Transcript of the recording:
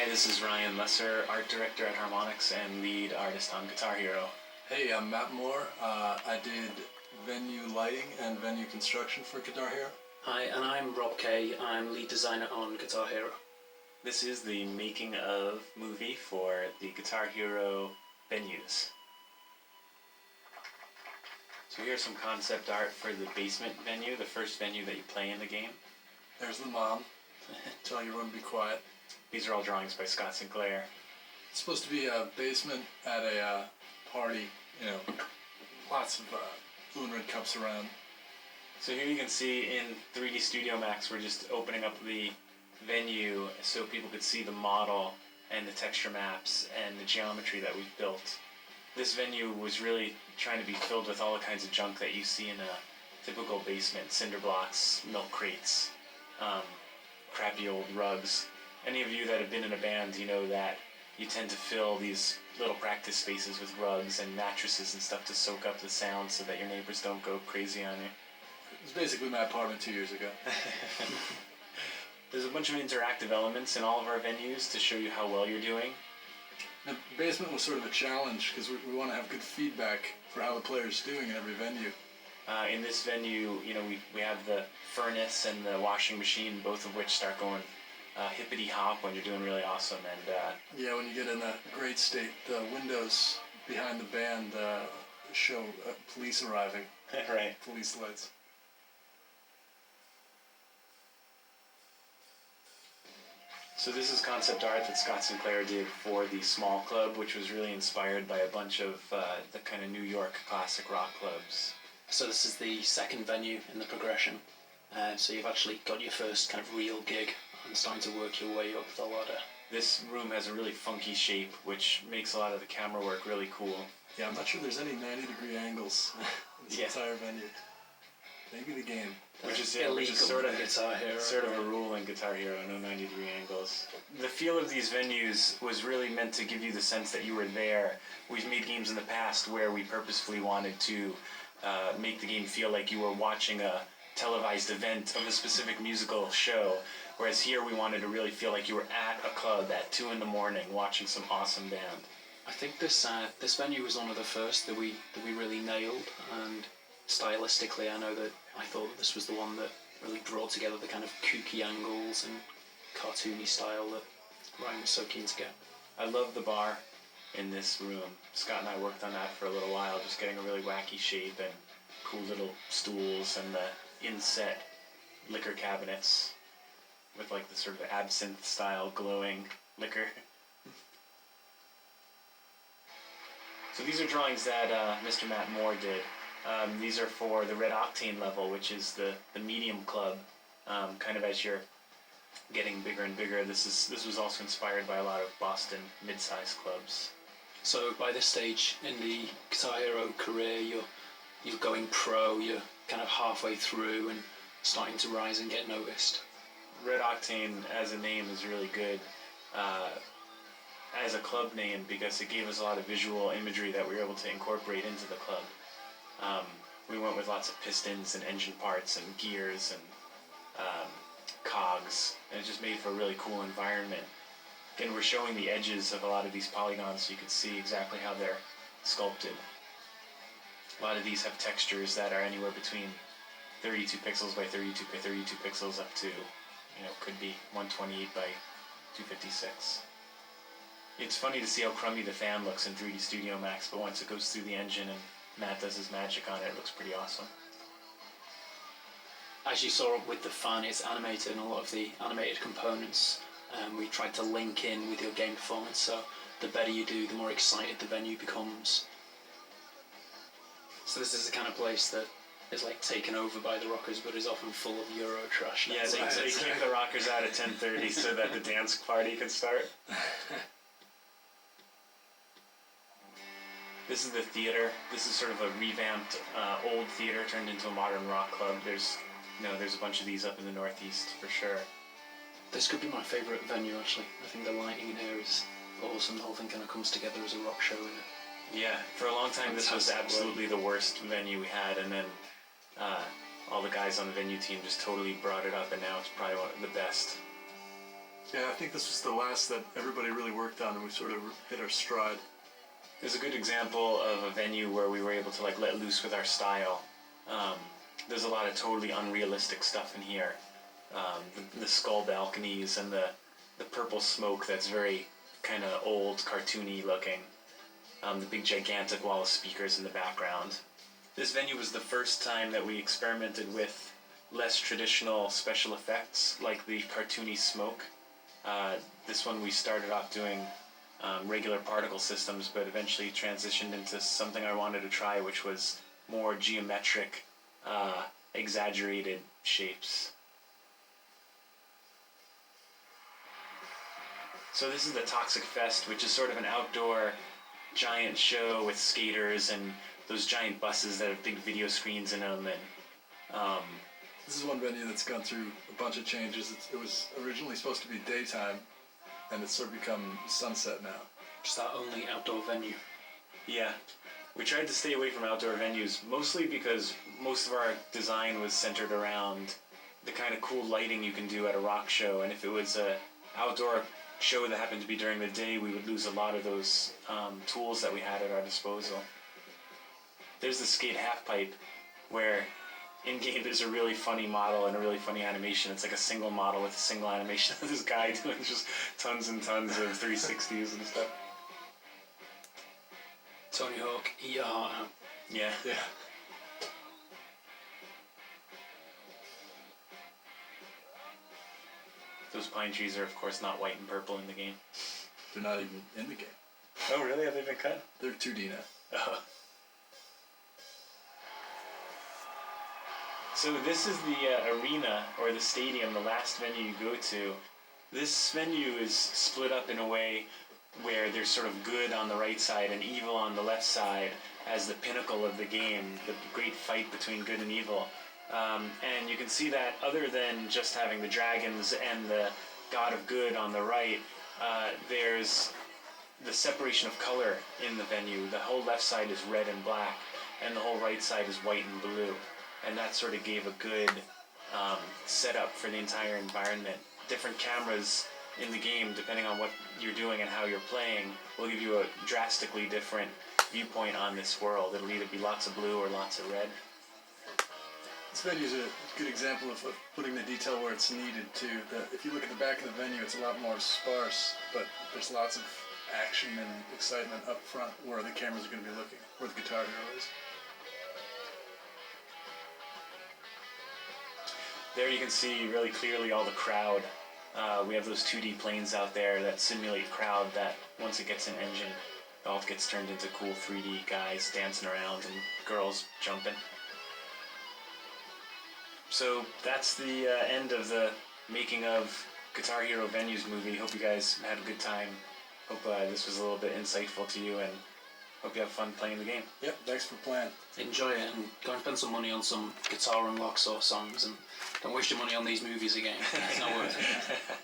Hi, this is Ryan Lesser, art director at Harmonix and lead artist on Guitar Hero. Hey, I'm Matt Moore. I did venue lighting and venue construction for Guitar Hero. Hi, and I'm Rob Kay. I'm lead designer on Guitar Hero. This is the making of movie for the Guitar Hero venues. So here's some concept art for the basement venue, the first venue that you play in the game. There's the mom. Tell everyone to be quiet. These are all drawings by Scott Sinclair. It's supposed to be a basement at a party, lots of blue and red cups around. So here you can see in 3D Studio Max, we're just opening up the venue so people could see the model and the texture maps and the geometry that we've built. This venue was really trying to be filled with all the kinds of junk that you see in a typical basement: cinder blocks, milk crates, crappy old rugs. Any of you that have been in a band, you know that you tend to fill these little practice spaces with rugs and mattresses and stuff to soak up the sound so that your neighbors don't go crazy on you. It was basically my apartment 2 years ago. There's a bunch of interactive elements in all of our venues to show you how well you're doing. The basement was sort of a challenge because we want to have good feedback for how the player's doing in every venue. In this venue, we have the furnace and the washing machine, both of which start going hippity hop when you're doing really awesome. And yeah, when you get in a great state, the windows behind the band show police arriving. Right. Police lights. So this is concept art that Scott Sinclair did for the Small Club, which was really inspired by a bunch of the kind of New York classic rock clubs. So this is the second venue in the progression. So you've actually got your first kind of real gig and starting to work your way up the ladder. This room has a really funky shape, which makes a lot of the camera work really cool. Yeah, I'm not sure there's any 90-degree angles in this entire venue. Maybe the game. Which is sort of a rule in Guitar Hero, no 90-degree angles. The feel of these venues was really meant to give you the sense that you were there. We've made games in the past where we purposefully wanted to make the game feel like you were watching a televised event of a specific musical show, whereas here we wanted to really feel like you were at a club at 2 a.m. watching some awesome band. I think this venue was one of the first that we really nailed, and stylistically I thought that this was the one that really brought together the kind of kooky angles and cartoony style that Ryan was so keen to get. I love the bar in this room. Scott and I worked on that for a little while, just getting a really wacky shape and cool little stools and the inset liquor cabinets with like the sort of absinthe style glowing liquor. So these are drawings that Mr. Matt Moore did. These are for the Red Octane level, which is the medium club. Kind of as you're getting bigger and bigger, this was also inspired by a lot of Boston mid-sized clubs. So by this stage in the Guitar Hero career, you're going pro, you're kind of halfway through and starting to rise and get noticed. Red Octane as a name is really good as a club name because it gave us a lot of visual imagery that we were able to incorporate into the club. We went with lots of pistons and engine parts and gears and cogs, and it just made for a really cool environment. Again, we're showing the edges of a lot of these polygons so you can see exactly how they're sculpted. A lot of these have textures that are anywhere between 32 pixels by 32 by 32 pixels up to, could be 128 by 256. It's funny to see how crummy the fan looks in 3D Studio Max, but once it goes through the engine and Matt does his magic on it, it looks pretty awesome. As you saw with the fan, it's animated, and a lot of the animated components we tried to link in with your game performance, so the better you do, the more excited the venue becomes. So this is the kind of place that is like taken over by the rockers, but is often full of Euro trash. Yeah, they keep the rockers out at 10:30 so that the dance party can start. This is the theater. This is sort of a revamped old theater turned into a modern rock club. There's a bunch of these up in the Northeast for sure. This could be my favourite venue actually. I think the lighting in here is awesome. The whole thing kind of comes together as a rock show in it. Yeah, for a long time this was absolutely the worst venue we had, and then all the guys on the venue team just totally brought it up, and now it's probably one of the best. Yeah, I think this was the last that everybody really worked on, and we sort of hit our stride. There's a good example of a venue where we were able to like let loose with our style. There's a lot of totally unrealistic stuff in here. The skull balconies and the purple smoke that's very kind of old, cartoony looking. The big gigantic wall of speakers in the background. This venue was the first time that we experimented with less traditional special effects like the cartoony smoke. This one we started off doing regular particle systems, but eventually transitioned into something I wanted to try, which was more geometric, exaggerated shapes. So this is the Toxic Fest, which is sort of an outdoor giant show with skaters and those giant buses that have big video screens in them. And This is one venue that's gone through a bunch of changes. It was originally supposed to be daytime, and it's sort of become sunset now. Just that only outdoor venue. yeah, we tried to stay away from outdoor venues, mostly because most of our design was centered around the kind of cool lighting you can do at a rock show. And if it was a outdoor show that happened to be during the day, we would lose a lot of those tools that we had at our disposal. There's the skate half pipe, where in-game there's a really funny model and a really funny animation. It's like a single model with a single animation of this guy doing just tons and tons of 360s and stuff. Tony Hawk, eat your heart out. Yeah. Yeah. Those pine trees are, of course, not white and purple in the game. They're not even in the game. Oh, really? Have they been cut? They're 2D now. Oh. So this is the arena, or the stadium, the last venue you go to. This venue is split up in a way where there's sort of good on the right side and evil on the left side as the pinnacle of the game, the great fight between good and evil. And you can see that other than just having the dragons and the god of good on the right, there's the separation of color in the venue. The whole left side is red and black, and the whole right side is white and blue. And that sort of gave a good setup for the entire environment. Different cameras in the game, depending on what you're doing and how you're playing, will give you a drastically different viewpoint on this world. It'll either be lots of blue or lots of red. This venue is a good example of putting the detail where it's needed too. If you look at the back of the venue, it's a lot more sparse, but there's lots of action and excitement up front where the cameras are going to be looking, where the Guitar Hero is. There you can see really clearly all the crowd. We have those 2D planes out there that simulate crowd that once it gets in engine, it all gets turned into cool 3D guys dancing around and girls jumping. So that's the end of the making of Guitar Hero Venues movie. Hope you guys had a good time. Hope this was a little bit insightful to you, and hope you have fun playing the game. Yep, thanks for playing. Enjoy it and go and spend some money on some guitar unlocks or songs, and don't waste your money on these movies again. It's not worth it.